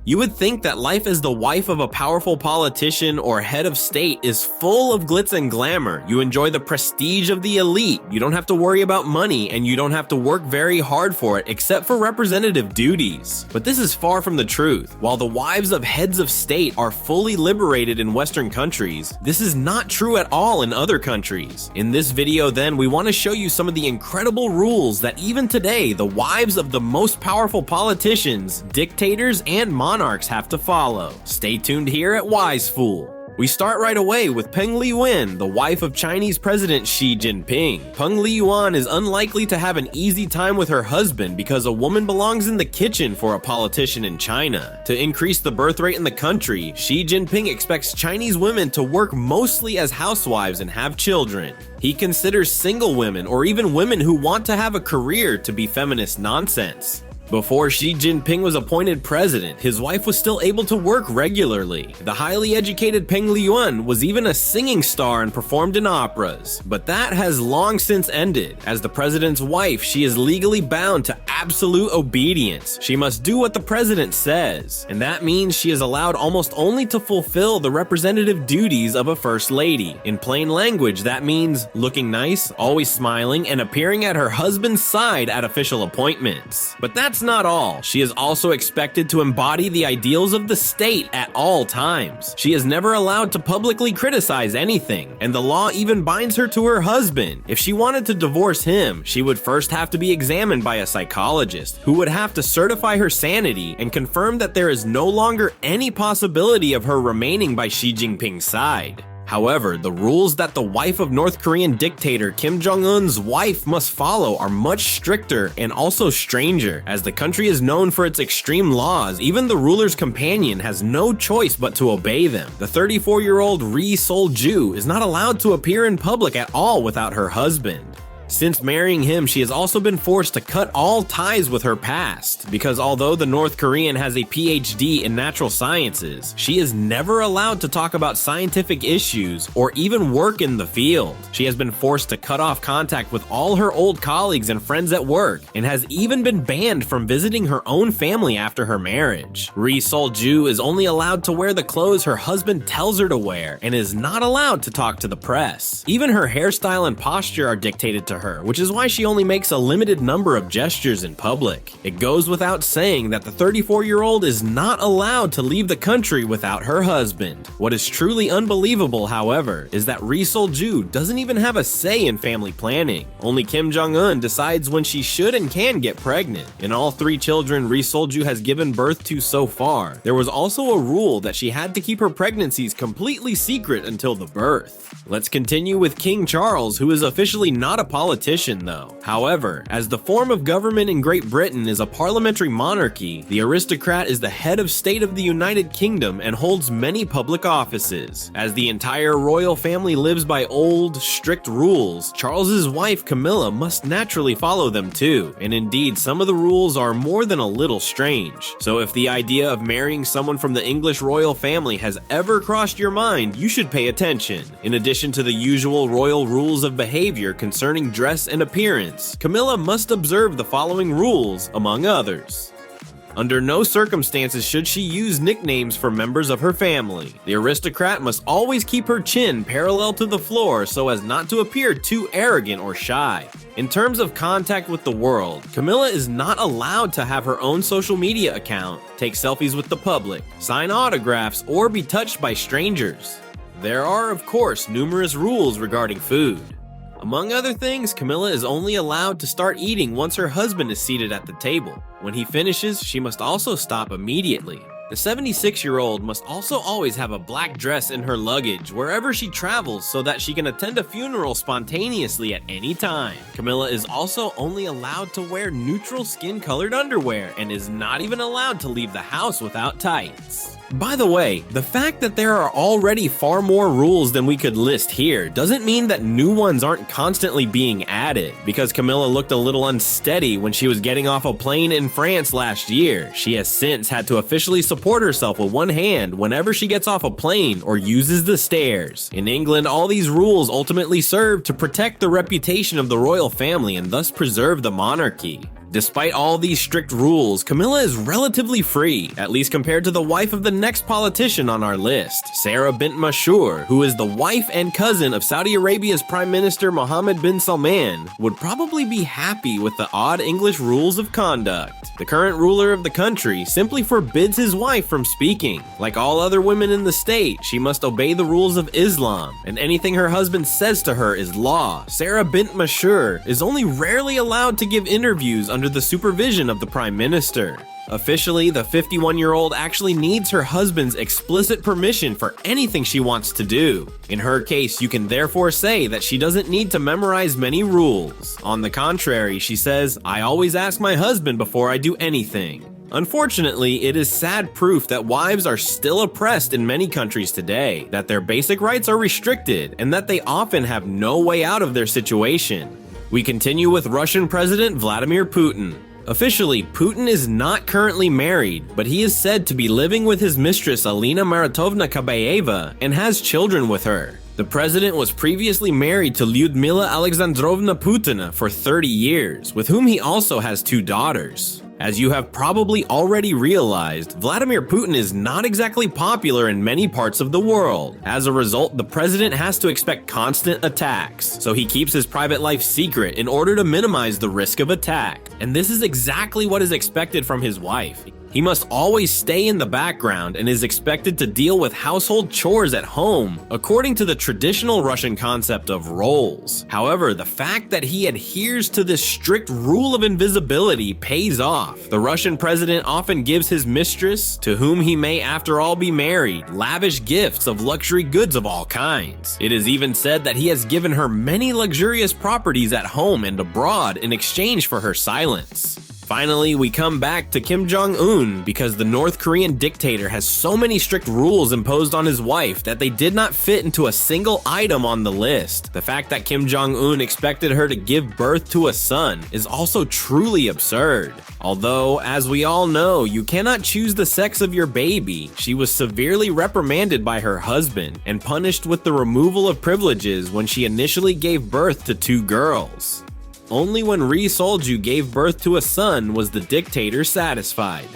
You would think that life as the wife of a powerful politician or head of state is full of glitz and glamour. You enjoy the prestige of the elite, you don't have to worry about money, and you don't have to work very hard for it except for representative duties. But this is far from the truth. While the wives of heads of state are fully liberated in Western countries, this is not true at all in other countries. In this video then, we want to show you some of the incredible rules that even today the wives of the most powerful politicians, dictators, and monarchs have to follow. Stay tuned here at Wise Fool. We start right away with Peng Liyuan, the wife of Chinese President Xi Jinping. Peng Liyuan is unlikely to have an easy time with her husband because a woman belongs in the kitchen for a politician in China. To increase the birth rate in the country, Xi Jinping expects Chinese women to work mostly as housewives and have children. He considers single women or even women who want to have a career to be feminist nonsense. Before Xi Jinping was appointed president, his wife was still able to work regularly. The highly educated Peng Liyuan was even a singing star and performed in operas. But that has long since ended. As the president's wife, she is legally bound to absolute obedience. She must do what the president says. And that means she is allowed almost only to fulfill the representative duties of a first lady. In plain language, that means looking nice, always smiling, and appearing at her husband's side at official appointments. But that's not all. She is also expected to embody the ideals of the state at all times. She is never allowed to publicly criticize anything, and the law even binds her to her husband. If she wanted to divorce him, she would first have to be examined by a psychologist, who would have to certify her sanity and confirm that there is no longer any possibility of her remaining by Xi Jinping's side. However, the rules that the wife of North Korean dictator Kim Jong-un's wife must follow are much stricter and also stranger. As the country is known for its extreme laws, even the ruler's companion has no choice but to obey them. The 34-year-old Ri Sol-ju is not allowed to appear in public at all without her husband. Since marrying him, she has also been forced to cut all ties with her past, because although the North Korean has a PhD in natural sciences, she is never allowed to talk about scientific issues or even work in the field. She has been forced to cut off contact with all her old colleagues and friends at work, and has even been banned from visiting her own family after her marriage. Ri Sol-ju is only allowed to wear the clothes her husband tells her to wear, and is not allowed to talk to the press. Even her hairstyle and posture are dictated to her, which is why she only makes a limited number of gestures in public. It goes without saying that the 34-year-old is not allowed to leave the country without her husband. What is truly unbelievable, however, is that Ri Sol-ju doesn't even have a say in family planning. Only Kim Jong-un decides when she should and can get pregnant. In all 3 children Ri Sol-ju has given birth to so far, there was also a rule that she had to keep her pregnancies completely secret until the birth. Let's continue with King Charles, who is officially not a politician though. However, as the form of government in Great Britain is a parliamentary monarchy, the aristocrat is the head of state of the United Kingdom and holds many public offices. As the entire royal family lives by old, strict rules, Charles's wife Camilla must naturally follow them too, and indeed some of the rules are more than a little strange. So if the idea of marrying someone from the English royal family has ever crossed your mind, you should pay attention. In addition to the usual royal rules of behavior concerning dress and appearance, Camilla must observe the following rules, among others. Under no circumstances should she use nicknames for members of her family. The aristocrat must always keep her chin parallel to the floor so as not to appear too arrogant or shy. In terms of contact with the world, Camilla is not allowed to have her own social media account, take selfies with the public, sign autographs, or be touched by strangers. There are, of course, numerous rules regarding food. Among other things, Camilla is only allowed to start eating once her husband is seated at the table. When he finishes, she must also stop immediately. The 76-year-old must also always have a black dress in her luggage wherever she travels so that she can attend a funeral spontaneously at any time. Camilla is also only allowed to wear neutral skin-colored underwear and is not even allowed to leave the house without tights. By the way, the fact that there are already far more rules than we could list here doesn't mean that new ones aren't constantly being added. Because Camilla looked a little unsteady when she was getting off a plane in France last year, she has since had to officially support herself with one hand whenever she gets off a plane or uses the stairs. In England, all these rules ultimately serve to protect the reputation of the royal family and thus preserve the monarchy. Despite all these strict rules, Camilla is relatively free, at least compared to the wife of the next politician on our list, Sarah bint Mashur, who is the wife and cousin of Saudi Arabia's Prime Minister Mohammed bin Salman, would probably be happy with the odd English rules of conduct. The current ruler of the country simply forbids his wife from speaking. Like all other women in the state, she must obey the rules of Islam, and anything her husband says to her is law. Sarah bint Mashur is only rarely allowed to give interviews under the supervision of the Prime Minister. Officially, the 51-year-old actually needs her husband's explicit permission for anything she wants to do. In her case, you can therefore say that she doesn't need to memorize many rules. On the contrary, she says, "I always ask my husband before I do anything." Unfortunately, it is sad proof that wives are still oppressed in many countries today, that their basic rights are restricted, and that they often have no way out of their situation. We continue with Russian President Vladimir Putin. Officially, Putin is not currently married, but he is said to be living with his mistress Alina Maritovna Kabayeva and has children with her. The president was previously married to Lyudmila Alexandrovna Putina for 30 years, with whom he also has 2 daughters. As you have probably already realized, Vladimir Putin is not exactly popular in many parts of the world. As a result, the president has to expect constant attacks, so he keeps his private life secret in order to minimize the risk of attack. And this is exactly what is expected from his wife. He must always stay in the background and is expected to deal with household chores at home, according to the traditional Russian concept of roles. However, the fact that he adheres to this strict rule of invisibility pays off. The Russian president often gives his mistress, to whom he may after all be married, lavish gifts of luxury goods of all kinds. It is even said that he has given her many luxurious properties at home and abroad in exchange for her silence. Finally, we come back to Kim Jong-un because the North Korean dictator has so many strict rules imposed on his wife that they did not fit into a single item on the list. The fact that Kim Jong-un expected her to give birth to a son is also truly absurd. Although, as we all know, you cannot choose the sex of your baby, she was severely reprimanded by her husband and punished with the removal of privileges when she initially gave birth to 2 girls. Only when Ri Solju gave birth to a son was the dictator satisfied.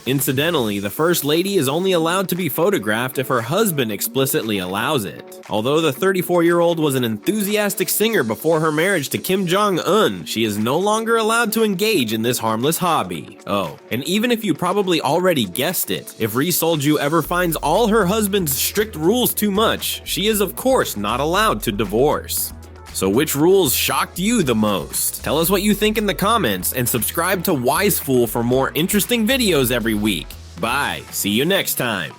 Incidentally, the First Lady is only allowed to be photographed if her husband explicitly allows it. Although the 34-year-old was an enthusiastic singer before her marriage to Kim Jong-un, she is no longer allowed to engage in this harmless hobby. Oh, and even if you probably already guessed it, if Ri Solju ever finds all her husband's strict rules too much, she is of course not allowed to divorce. So which rules shocked you the most? Tell us what you think in the comments and subscribe to Wise Fool for more interesting videos every week. Bye, see you next time.